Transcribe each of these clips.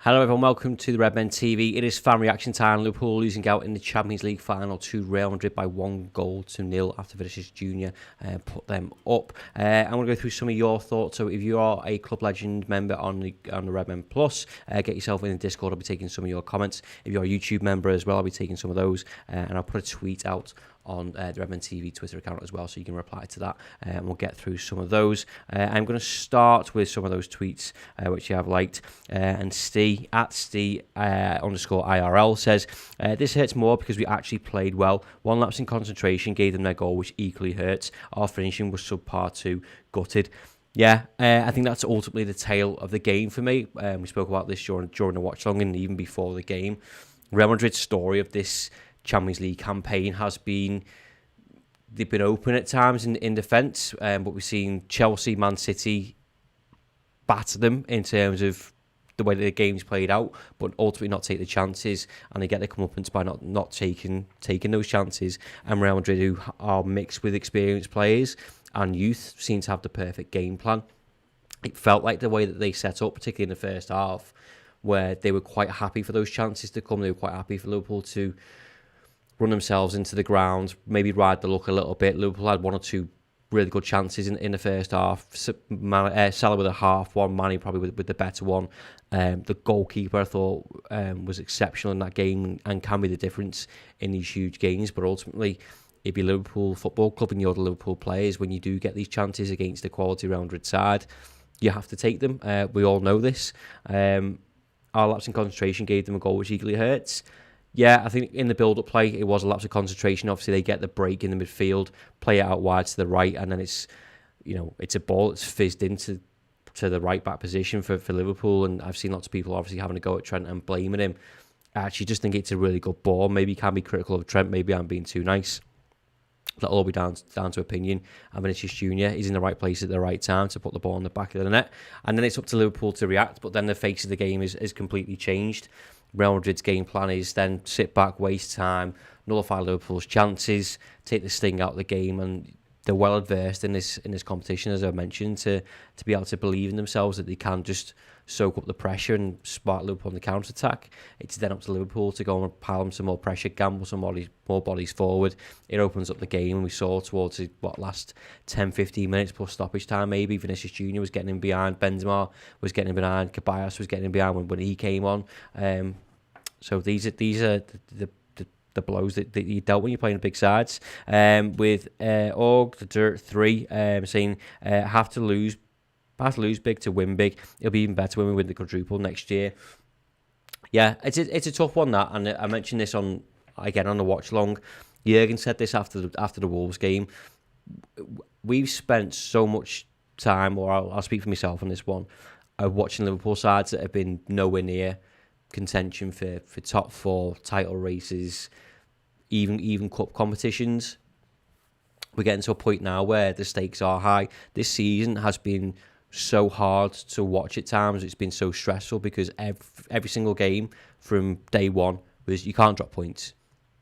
Hello everyone, welcome to the Redmen TV. It is fan reaction time. Liverpool losing out in the Champions League final to Real Madrid by 1-0 after Vinicius Jr. Put them up. I'm going to go through some of your thoughts. So if you are a Club Legend member on the Redmen Plus, get yourself in the Discord. I'll be taking some of your comments. If you're a YouTube member as well, I'll be taking some of those. And I'll put a tweet out on the Redmen TV Twitter account as well, so you can reply to that, and we'll get through some of those. I'm going to start with some of those tweets which you have liked, and Steve _IRL says, this hurts more because we actually played well. One lapse in concentration gave them their goal, which equally hurts. Our finishing was subpar too. Gutted. Yeah, I think that's ultimately the tale of the game for me. We spoke about this during the watch long and even before the game. Real Madrid's story of this Champions League campaign has been, they've been open at times in defence, but we've seen Chelsea, Man City batter them in terms of the way that the game's played out, but ultimately not take the chances, and they get their comeuppance by not taking those chances. And Real Madrid, who are mixed with experienced players and youth, seem to have the perfect game plan. It felt like the way that they set up, particularly in the first half, where they were quite happy for those chances to come. They were quite happy for Liverpool to run themselves into the ground, maybe ride the luck a little bit. Liverpool had one or two really good chances in the first half. Salah with a half one, Mane probably with the better one. The goalkeeper, I thought, was exceptional in that game and can be the difference in these huge games. But ultimately, if you're Liverpool Football Club and you're the Liverpool players, when you do get these chances against the quality Real Madrid side, you have to take them. We all know this. Our lapse in concentration gave them a goal, which equally hurts. Yeah, I think in the build-up play, it was a lapse of concentration. Obviously, they get the break in the midfield, play it out wide to the right, and then it's a ball that's fizzed into the right-back position for Liverpool. And I've seen lots of people obviously having a go at Trent and blaming him. I actually just think it's a really good ball. Maybe you can be critical of Trent. Maybe I'm being too nice. That'll all be down to opinion. And Vinicius Jr. is in the right place at the right time to put the ball in the back of the net. And then it's up to Liverpool to react. But then the face of the game is completely changed. Real Madrid's game plan is then sit back, waste time, nullify Liverpool's chances, take the sting out of the game, and they're well adversed in this competition, as I mentioned, to be able to believe in themselves that they can just soak up the pressure and spark Liverpool on the counter-attack. It's then up to Liverpool to go and pile them some more pressure, gamble some more bodies forward. It opens up the game, and we saw towards the last 10-15 minutes plus stoppage time maybe, Vinicius Jr. was getting in behind, Benzema was getting in behind, Caballas was getting in behind when he came on. So these are the blows that you dealt when you're playing the big sides. With Org the Dirt 3 saying have to lose big to win big. It'll be even better when we win the quadruple next year. Yeah, it's a tough one, that, and I mentioned this on the watch long. Jurgen said this after the Wolves game. We've spent so much time, or I'll speak for myself on this one, watching Liverpool sides that have been nowhere near contention for top four, title races, even cup competitions. We're getting to a point now where the stakes are high. This season has been so hard to watch at times. It's been so stressful because every single game from day one was, you can't drop points,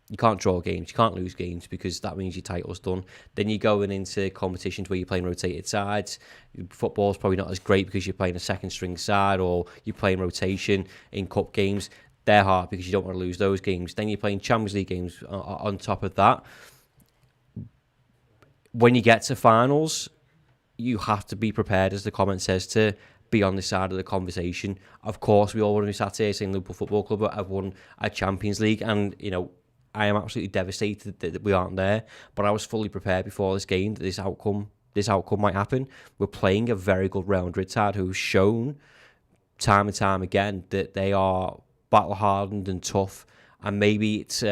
you can't draw games, you can't lose games, because that means your title's done. Then you're going into competitions where you're playing rotated sides. Football's probably not as great because you're playing a second string side, or you're playing rotation in cup games. They're hard because you don't want to lose those games. Then you're playing Champions League games on top of that. When you get to finals, you have to be prepared, as the comment says, to be on this side of the conversation. Of course, we all want to be sat here saying Liverpool Football Club have won a Champions League, and I am absolutely devastated that we aren't there, but I was fully prepared before this game that this outcome might happen. We're playing a very good Real Madrid side who've shown time and time again that they are battle-hardened and tough, and maybe it's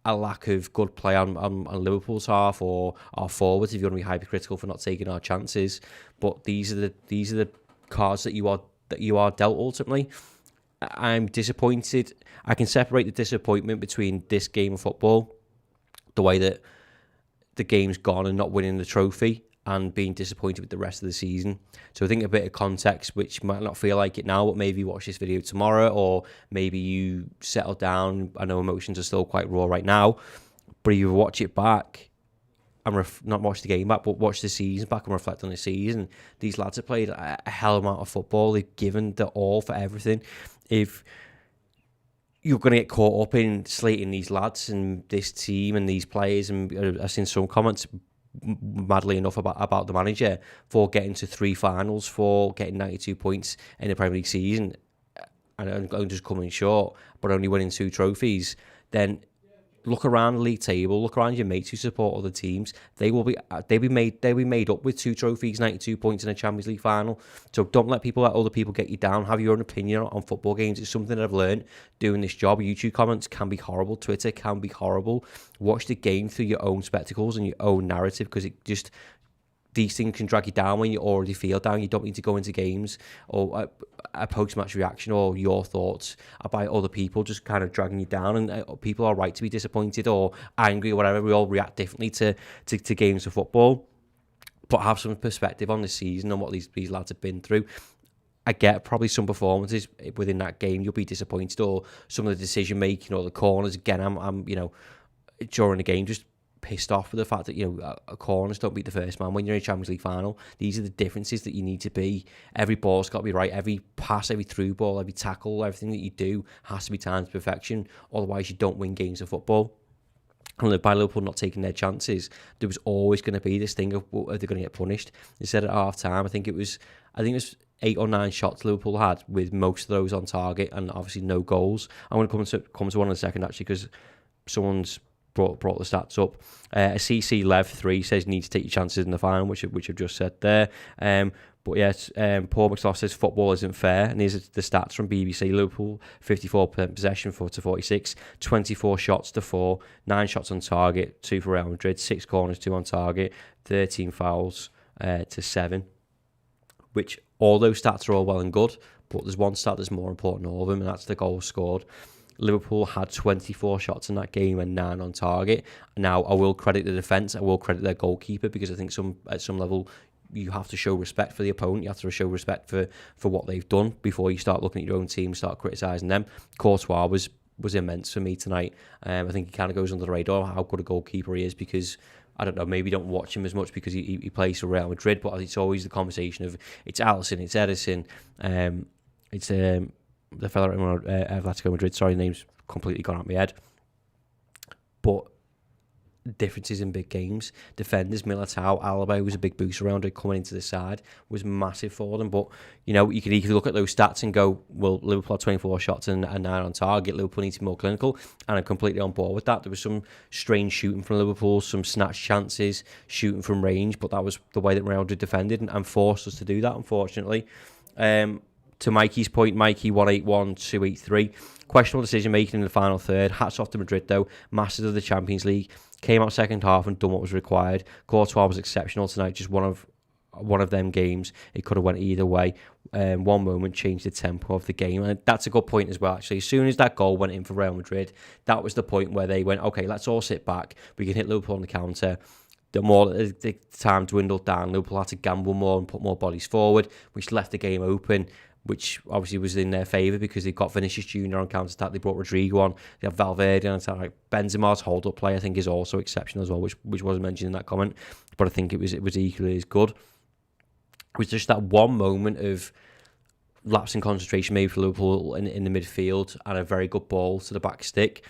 a lack of good play on Liverpool's half, or our forwards, if you want to be hypercritical for not taking our chances. But these are the cards that you are dealt ultimately. I'm disappointed. I can separate the disappointment between this game of football, the way that the game's gone and not winning the trophy, and being disappointed with the rest of the season. So I think a bit of context, which might not feel like it now, but maybe watch this video tomorrow, or maybe you settle down. I know emotions are still quite raw right now, but if you watch it back, not watch the game back, but watch the season back and reflect on the season. These lads have played a hell of a amount of football. They've given their all for everything. If you're going to get caught up in slating these lads and this team and these players, and I've seen some comments madly enough about the manager for getting to 3 finals, for getting 92 points in the Premier League season and just coming short, but only winning 2 trophies, then look around the league table, look around your mates who support other teams. They'll be made up with 2 trophies, 92 points in a Champions League final. So don't let other people get you down. Have your own opinion on football games. It's something that I've learned doing this job. YouTube comments can be horrible. Twitter can be horrible. Watch the game through your own spectacles and your own narrative, because these things can drag you down when you already feel down. You don't need to go into games or a post-match reaction or your thoughts about other people just kind of dragging you down. And people are right to be disappointed or angry or whatever. We all react differently to games of football. But have some perspective on the season and what these lads have been through. I get probably some performances within that game you'll be disappointed, or some of the decision making or the corners. Again, I'm during the game just pissed off with the fact that corners don't beat the first man when you're in a Champions League final. These are the differences that you need to be. Every ball's got to be right. Every pass, every through ball, every tackle, everything that you do has to be timed to perfection. Otherwise, you don't win games of football. And by Liverpool not taking their chances, there was always going to be this thing of, are they going to get punished? They said at half time, I think it was 8 or 9 shots Liverpool had, with most of those on target and obviously no goals. I'm going to come to one in a second, actually, because someone's brought the stats up. A CC Lev 3 says need to take your chances in the final, which I've just said there. But yes, Paul McStough says football isn't fair, and these are the stats from BBC. Liverpool 54% possession to 46, 24 shots to 4, 9 shots on target, 2 for Real Madrid, 6 corners, 2 on target, 13 fouls to 7. Which all those stats are all well and good, but there's one stat that's more important than all of them, and that's the goals scored. Liverpool had 24 shots in that game and 9 on target. Now, I will credit the defence. I will credit their goalkeeper, because I think at some level you have to show respect for the opponent. You have to show respect for what they've done before you start looking at your own team, start criticising them. Courtois was immense for me tonight. I think he kind of goes under the radar how good a goalkeeper he is, because I don't know, maybe don't watch him as much because he plays for Real Madrid, but it's always the conversation of it's Alisson, it's Edison, it's the fella at Atletico Madrid. Sorry, the name's completely gone out of my head. But differences in big games. Defenders, Militao, Alaba was a big boost around it coming into the side, was massive for them. But, you can look at those stats and go, well, Liverpool had 24 shots and 9 on target. Liverpool needs to be more clinical, and I'm completely on board with that. There was some strange shooting from Liverpool, some snatch chances, shooting from range, but that was the way that Real Madrid defended and forced us to do that, unfortunately. To Mikey's point, Mikey 181-283. Questionable decision making in the final third. Hats off to Madrid though. Masters of the Champions League. Came out second half and done what was required. Courtois was exceptional tonight. Just one of them games. It could have went either way. One moment changed the tempo of the game, and that's a good point as well. Actually, as soon as that goal went in for Real Madrid, that was the point where they went, okay, let's all sit back. We can hit Liverpool on the counter. The time dwindled down. Liverpool had to gamble more and put more bodies forward, which left the game open, which obviously was in their favour because they got Vinicius Jr on counter-attack. They brought Rodrigo on. They have Valverde on attack. Benzema's hold-up play, I think, is also exceptional as well, which wasn't mentioned in that comment, but I think it was equally as good. It was just that one moment of lapse in concentration maybe for Liverpool in the midfield, and a very good ball to the back stick.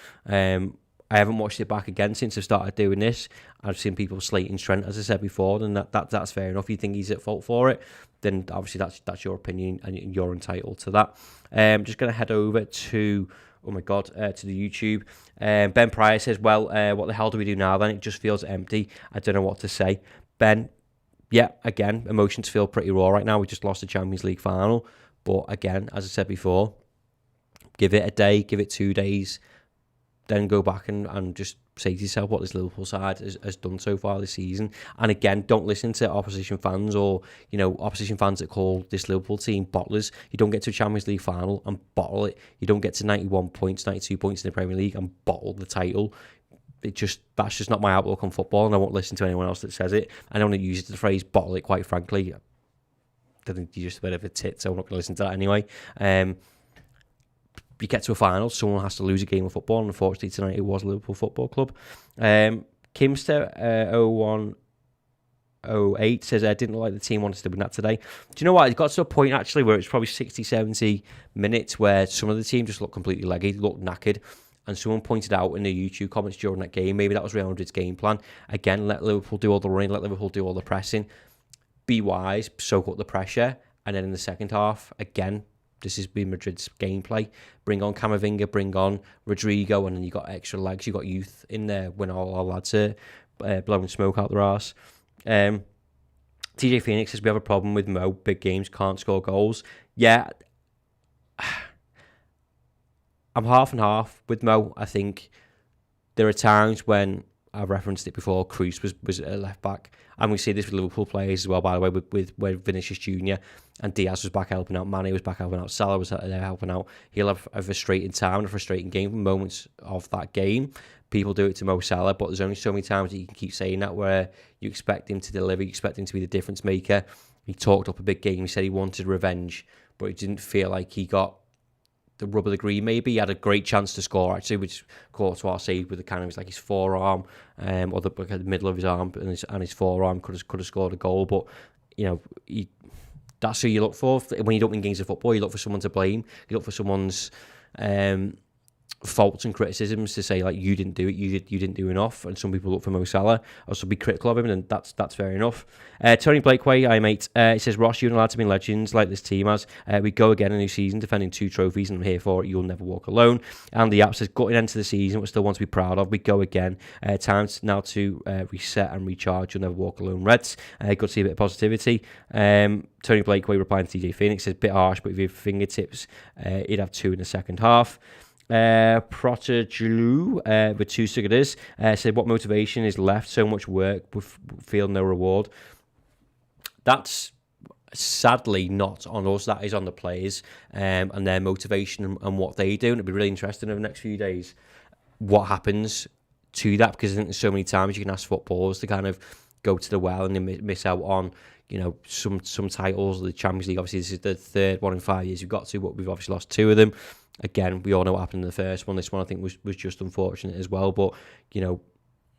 I haven't watched it back again since I started doing this. I've seen people slating Trent, as I said before, and that's fair enough. You think he's at fault for it, then obviously that's your opinion and you're entitled to that. Just going to head over to to the YouTube. Ben Pryor says, well, what the hell do we do now then? It just feels empty. I don't know what to say. Ben, yeah, again, emotions feel pretty raw right now. We just lost the Champions League final. But again, as I said before, give it a day, give it 2 days, then go back and just say to yourself what this Liverpool side has done so far this season. And again, don't listen to opposition fans or, opposition fans that call this Liverpool team bottlers. You don't get to a Champions League final and bottle it. You don't get to 91 points, 92 points in the Premier League and bottle the title. That's just not my outlook on football, and I won't listen to anyone else that says it. I don't want to use the phrase bottle it, quite frankly. I think you're just a bit of a tit, so I'm not going to listen to that anyway. You get to a final, someone has to lose a game of football, and unfortunately tonight it was Liverpool Football Club. Kimster 0108 says, I didn't like the team wanted to win that today. Do you know what? It got to a point actually where it's probably 60, 70 minutes where some of the team just looked completely leggy, looked knackered. And someone pointed out in the YouTube comments during that game, maybe that was Real Madrid's game plan. Again, let Liverpool do all the running, let Liverpool do all the pressing. Be wise, soak up the pressure. And then in the second half, again, this has been Madrid's gameplay. Bring on Camavinga, bring on Rodrigo, and then you got extra legs, you got youth in there when all our lads are blowing smoke out their arse. TJ Phoenix says, we have a problem with Mo. Big games, can't score goals. Yeah, I'm half and half with Mo. I think there are times when, I've referenced it before, Cruz was a left back. And we see this with Liverpool players as well, by the way, with Vinicius Jr. and Diaz was back helping out, Mane was back helping out, Salah was there helping out. He'll have a frustrating time and a frustrating game, moments of that game. People do it to Mo Salah, but there's only so many times that you can keep saying that where you expect him to deliver, you expect him to be the difference maker. He talked up a big game, he said he wanted revenge, but it didn't feel like he got the rub of the green. Maybe he had a great chance to score actually, which Courtois saved with the kind of his forearm, or the middle of his arm and his forearm could have scored a goal. But you know, that's who you look for when you don't win games of football. You look for someone to blame. You look for someone's faults and criticisms to say like you didn't do it, you didn't do enough. And some people look for Mo Salah, also be critical of him, and that's fair enough. Tony Blakeway, hi mate. He says, Ross, you're not allowed to be legends like this team has. We go again a new season, defending 2 trophies, and I'm here for it. You'll never walk alone. And the app says, gutted end to the season, but still want to be proud of. We go again. Time now to reset and recharge. You'll never walk alone, Reds. Good to see a bit of positivity. Tony Blakeway replying to TJ Phoenix says, bit harsh, but with your fingertips, he'd have 2 in the second half. Protaglu with 2 cigarettes said, what motivation is left? So much work with feel no reward. That's sadly not on us. That is on the players and their motivation and what they do. And it'll be really interesting over the next few days what happens to that, because I think there's so many times you can ask footballers to kind of go to the well and they miss out on, you know, some titles. The Champions League, obviously this is the 3rd one in 5 years we've got to, but we've obviously lost 2 of them. Again, we all know what happened in the first one. This one, I think, was just unfortunate as well. But, you know,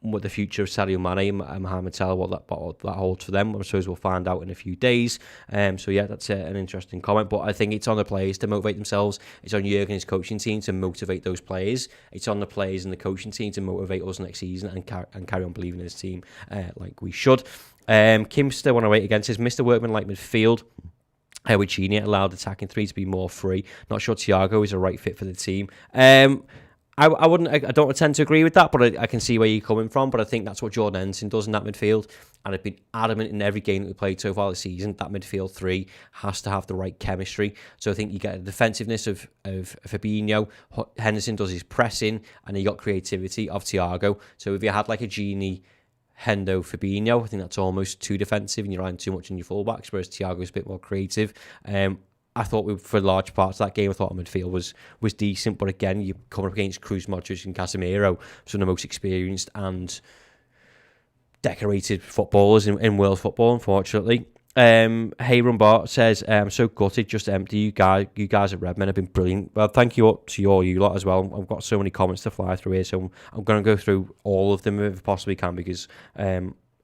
what the future of Sadio Mane and Mohamed Salah, what that holds for them, I suppose we'll find out in a few days. So, yeah, that's an interesting comment. But I think it's on the players to motivate themselves. It's on Jurgen and his coaching team to motivate those players. It's on the players and the coaching team to motivate us next season and carry on believing in this team like we should. Kimster 108 again says, Mr. Workman like midfield. With Gini allowed attacking 3 to be more free. Not sure Thiago is a right fit for the team. I don't tend to agree with that, but I can see where you're coming from. But I think that's what Jordan Henderson does in that midfield, and I've been adamant in every game that we played so far this season that midfield 3 has to have the right chemistry. So I think you get a defensiveness of Fabinho, Henderson does his pressing, and you got creativity of Thiago. So if you had like a Gini, Hendo, Fabinho, I think that's almost too defensive and you're relying too much on your fullbacks, whereas Thiago's a bit more creative. I thought for large parts of that game, I thought our midfield was decent, but again, you come up against Cruz, Modric and Casemiro, some of the most experienced and decorated footballers in world football, unfortunately. Hey Rumbart says, I'm so gutted, just empty. You guys at Redmen have been brilliant. Well, thank you up to you lot as well. I've got so many comments to fly through here, so I'm going to go through all of them if I possibly can, because I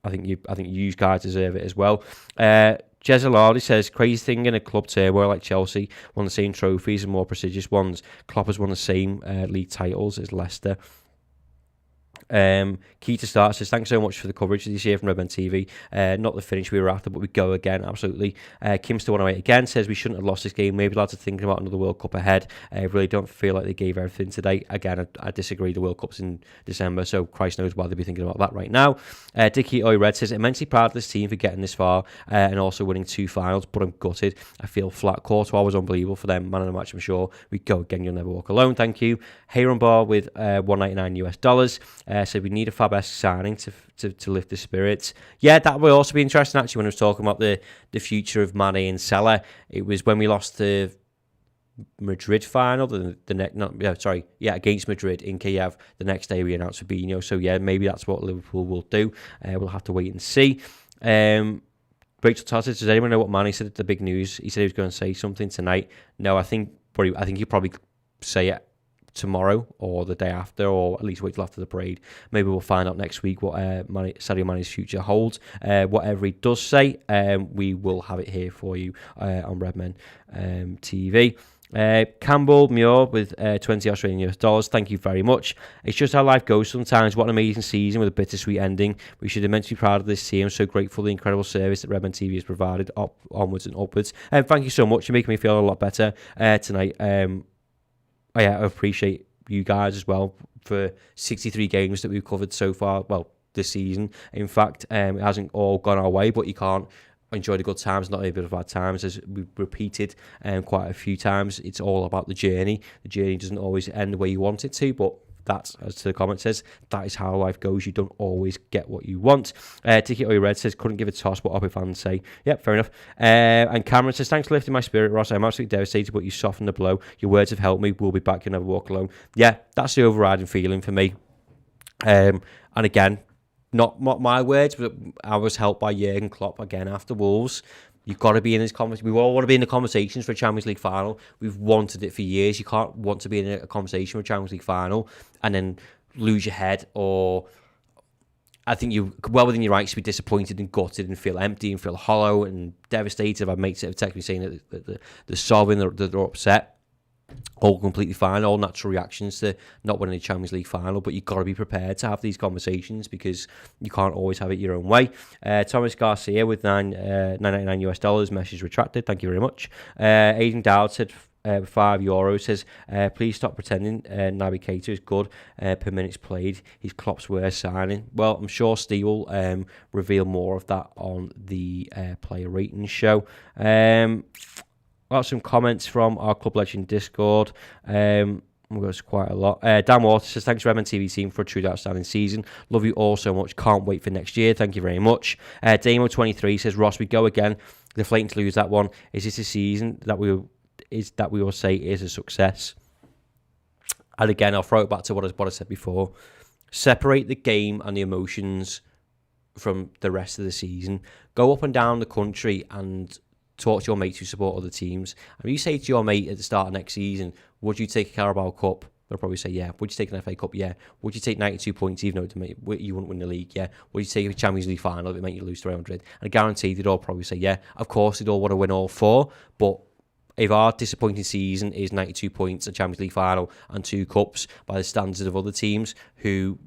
think you guys deserve it as well. Jezaladi says, crazy thing in a club turmoil like Chelsea won the same trophies and more prestigious ones. Klopp has won the same league titles as Leicester. Key to start says, thanks so much for the coverage this year from Redmen TV. Not the finish we were after, but we go again, absolutely. Kimster 108 again says, we shouldn't have lost this game. Maybe lads are thinking about another World Cup ahead. I really don't feel like they gave everything today. Again, I disagree. The World Cup's in December, so Christ knows why they'd be thinking about that right now. Dickie Oi Red says, immensely proud of this team for getting this far and also winning 2 finals, but I'm gutted. I feel flat. Courtois was unbelievable for them. Man of the match, I'm sure. We go again. You'll never walk alone. Thank you. Hayron Bar with $199 said, we need a Fab-esque signing to lift the spirits. Yeah, that would also be interesting actually when I was talking about the future of Mane and Salah. It was when we lost the Madrid final, against Madrid in Kiev. The next day we announced Fabinho. So yeah, maybe that's what Liverpool will do. We'll have to wait and see. Rachel Todd says, does anyone know what Mane said at the big news? He said he was going to say something tonight. No, I think he'll probably say it tomorrow or the day after, or at least wait till after the parade. Maybe we'll find out next week what Sadio Mane's future holds. Whatever he does say, we will have it here for you on Redmen TV. Campbell Muir with 20 Australian dollars. Thank you very much. It's just how life goes sometimes. What an amazing season with a bittersweet ending. We should immensely be proud of this team. I'm so grateful for the incredible service that Redmen TV has provided onwards and upwards. Thank you so much. You're making me feel a lot better tonight. I appreciate you guys as well for 63 games that we've covered so far. Well, this season. In fact, it hasn't all gone our way, but you can't enjoy the good times, not a bit of bad times, as we've repeated quite a few times. It's all about the journey. The journey doesn't always end the way you want it to, but that's, as the comment says, that is how life goes. You don't always get what you want. Ticket Oy Red says, couldn't give a toss what Oppie fans say. Yep, fair enough. And Cameron says, thanks for lifting my spirit, Ross. I'm absolutely devastated, but you softened the blow. Your words have helped me. We'll be back. You'll never walk alone. Yeah, that's the overriding feeling for me. And again, not my words, but I was helped by Jurgen Klopp again after Wolves. You've got to be in this conversation. We all want to be in the conversations for a Champions League final. We've wanted it for years. You can't want to be in a conversation for a Champions League final and then lose your head, or I think you're well within your rights to be disappointed and gutted and feel empty and feel hollow and devastated. I've had mates that have texted me saying that they're sobbing, that they're upset. All completely fine, all natural reactions to not winning a Champions League final, but you've got to be prepared to have these conversations because you can't always have it your own way. Thomas Garcia with $9.99 US, message retracted, thank you very much. Aidan Dowd said €5 says, please stop pretending Naby Keita is good per minutes played. He's Klopp's worst signing. Well, I'm sure Steve will reveal more of that on the player ratings show. Got some comments from our Club Legend Discord. We've got quite a lot. Dan Water says, thanks Redmen TV team for a truly outstanding season. Love you all so much. Can't wait for next year. Thank you very much. Damo23 says, Ross, we go again. Deflating to lose that one. Is this a season that we will say is a success? And again, I'll throw it back to what I said before. Separate the game and the emotions from the rest of the season. Go up and down the country and talk to your mates who support other teams. And you say to your mate at the start of next season, would you take a Carabao Cup? They'll probably say, yeah. Would you take an FA Cup? Yeah. Would you take 92 points even though you wouldn't win the league? Yeah. Would you take a Champions League final if it meant you lose to Real Madrid? And I guarantee they'd all probably say, yeah. Of course, they'd all want to win all four. But if our disappointing season is 92 points, a Champions League final and 2 cups by the standards of other teams who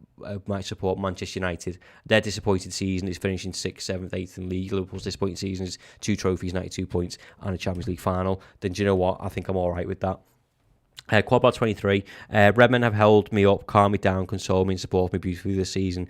might support Manchester United, their disappointed season is finishing 6th, 7th, 8th in the league. Liverpool's disappointing season is 2 trophies, 92 points and a Champions League final. Then do you know what? I think I'm all right with that. Quadbar 23, Redmen have held me up, calmed me down, consoled me and supported me beautifully this season.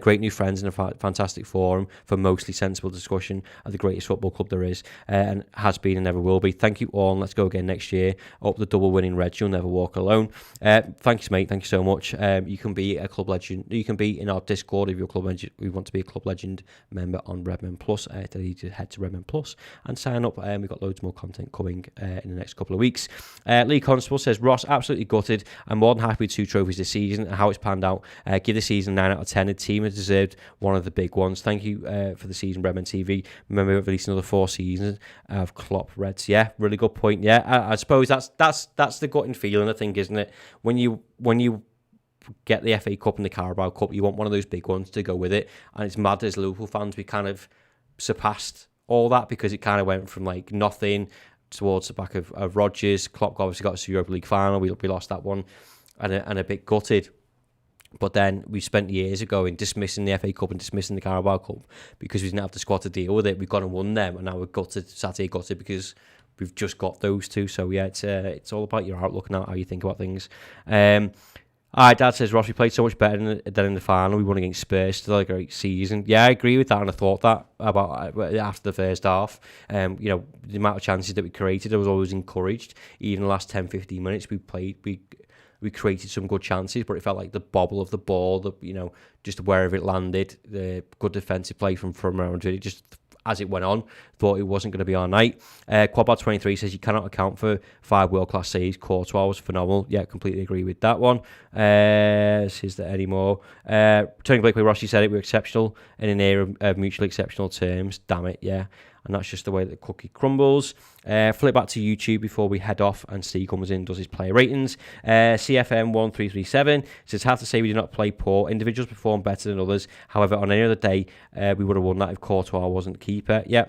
Great new friends and a fantastic forum for mostly sensible discussion of the greatest football club there is and has been and never will be. Thank you all and let's go again next year. Up the double winning Reds, you'll never walk alone. Thanks mate, thank you so much. You can be a club legend, you can be in our Discord if you're a club legend. We want to be a club legend member on Redmen Plus. You need to head to Redmen Plus and sign up. We've got loads more content coming in the next couple of weeks. Lee Constable says, Ross, absolutely gutted. I'm more than happy with 2 trophies this season and how it's panned out. Give the season 9 out of 10. The team has deserved one of the big ones. Thank you for the season, Redmen TV. Remember, we've released another 4 seasons of Klopp Reds. Yeah, really good point. Yeah, I suppose that's the gutting feeling, I think, isn't it? When you get the FA Cup and the Carabao Cup, you want one of those big ones to go with it. And it's mad as Liverpool fans, we kind of surpassed all that because it kind of went from like nothing towards the back of Rodgers. Klopp obviously got us to the Europa League final. We lost that one and a bit gutted. But then we spent years ago in dismissing the FA Cup and dismissing the Carabao Cup because we didn't have the squad to deal with it. We've gone and won them and now we're sat here gutted because we've just got those 2. So yeah, it's all about your outlook and how you think about things. Dad says, Ross, we played so much better than in the final. We won against Spurs, still a great season. Yeah, I agree with that, and I thought that about after the first half. The amount of chances that we created, I was always encouraged. Even the last 10, 15 minutes we played, we created some good chances, but it felt like the bobble of the ball, just wherever it landed, the good defensive play from Real Madrid, just as it went on, thought it wasn't going to be our night. Quadbar 23 says you cannot account for 5 world-class saves. Courtois was phenomenal. Yeah, completely agree with that one. Is there any more? Tony Blakely Rossi said it, we're exceptional in an era of mutually exceptional terms. Damn it, yeah. and that's just the way that the cookie crumbles. Flip back to YouTube before we head off, and Steve comes in, does his player ratings. CFM1337 says, have to say we did not play poor. Individuals perform better than others. However, on any other day, we would have won that if Courtois wasn't the keeper. Yeah.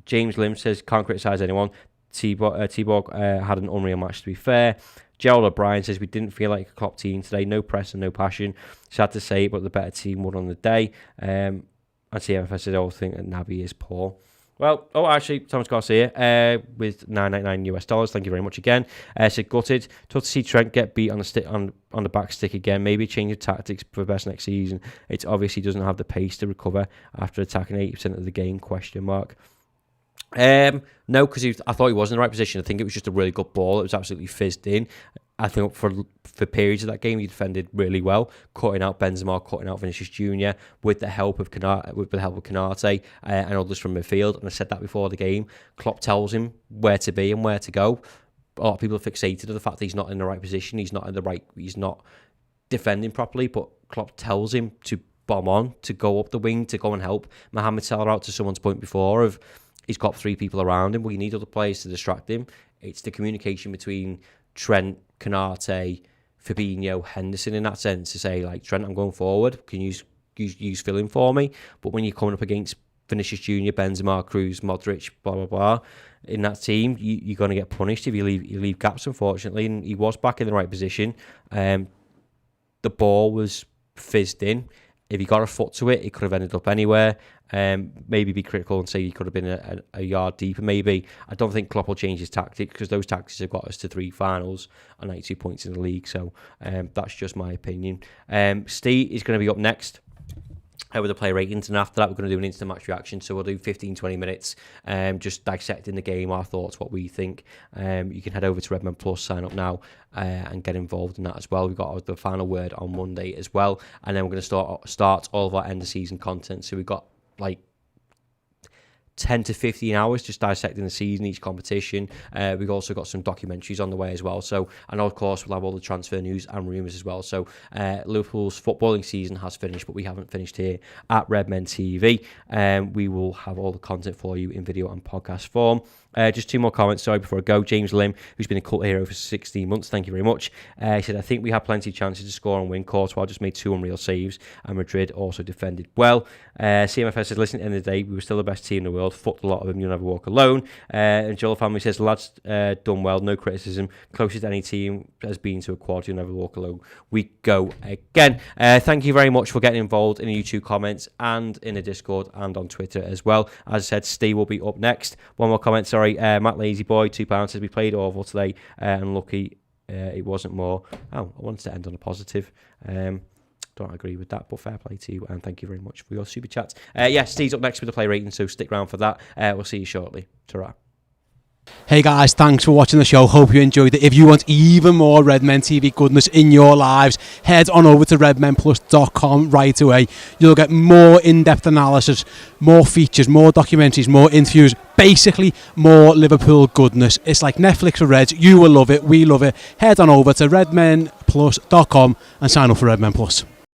James Lim says, can't criticise anyone. T-Borg had an unreal match, to be fair. Gerald O'Brien says, we didn't feel like a Klopp team today. No press and no passion. Sad to say, but the better team won on the day. And CMFS says, I think that Naby is poor. Well, actually, Thomas Garcia with $9.99 US. Thank you very much again. Said, gutted. Tough to see Trent get beat on the stick on the back stick again. Maybe a change of tactics for best next season. It obviously doesn't have the pace to recover after attacking 80% of the game, ? No, because I thought he was in the right position. I think it was just a really good ball. It was absolutely fizzed in. I think for periods of that game, he defended really well, cutting out Benzema, cutting out Vinicius Jr. with the help of Konate and others from midfield. And I said that before the game. Klopp tells him where to be and where to go. A lot of people are fixated on the fact that he's not in the right position. He's not defending properly. But Klopp tells him to bomb on, to go up the wing, to go and help Mohamed Salah out. To someone's point before of, he's got 3 people around him. Well, you need other players to distract him. It's the communication between Trent, Konate, Fabinho, Henderson in that sense, to say, like, Trent, I'm going forward. Can you use filling for me? But when you're coming up against Vinicius Jr, Benzema, Cruz, Modric, blah, blah, blah, in that team, you're going to get punished if you leave gaps, unfortunately. And he was back in the right position. The ball was fizzed in. If he got a foot to it, it could have ended up anywhere. Maybe be critical and say he could have been a yard deeper, maybe. I don't think Klopp will change his tactics, because those tactics have got us to 3 finals and 92 points in the league. So that's just my opinion. Steve is going to be up next with the player ratings, and after that we're going to do an instant match reaction. So we'll do 15-20 minutes just dissecting the game, our thoughts, what we think. You can head over to Redmen Plus, sign up now and get involved in that as well. We've got the final word on Monday as well, and then we're going to start all of our end of season content. So we've got like 10 to 15 hours just dissecting the season, each competition. We've also got some documentaries on the way as well. So, and of course, we'll have all the transfer news and rumours as well. So, Liverpool's footballing season has finished, but we haven't finished here at Redmen TV. We will have all the content for you in video and podcast form. Just 2 more comments, sorry, before I go. James Lim, who's been a cult hero for 16 months, thank you very much. He said, I think we had plenty of chances to score and win. Courtois just made 2 unreal saves, and Madrid also defended well. CMFS says, listen, at the end of the day, we were still the best team in the world. Fucked a lot of them, you'll never walk alone. And Joel Family says, the lads done well, no criticism. Closest any team has been to a quad, you'll never walk alone. We go again. Thank you very much for getting involved in the YouTube comments and in the Discord and on Twitter as well. As I said, Steve will be up next. One more comment, sorry. Matt Lazyboy, £2 says, we played awful today and lucky it wasn't more. I wanted to end on a positive. Don't agree with that, but fair play to you, and thank you very much for your super chats. Steve's up next with the play rating, so stick around for that. We'll see you shortly. Ta-ra. Hey guys, thanks for watching the show. Hope you enjoyed it. If you want even more Redmen TV goodness in your lives, head on over to redmenplus.com right away. You'll get more in-depth analysis, more features, more documentaries, more interviews, basically more Liverpool goodness. It's like Netflix for Reds. You will love it. We love it. Head on over to redmenplus.com and sign up for Redmen Plus.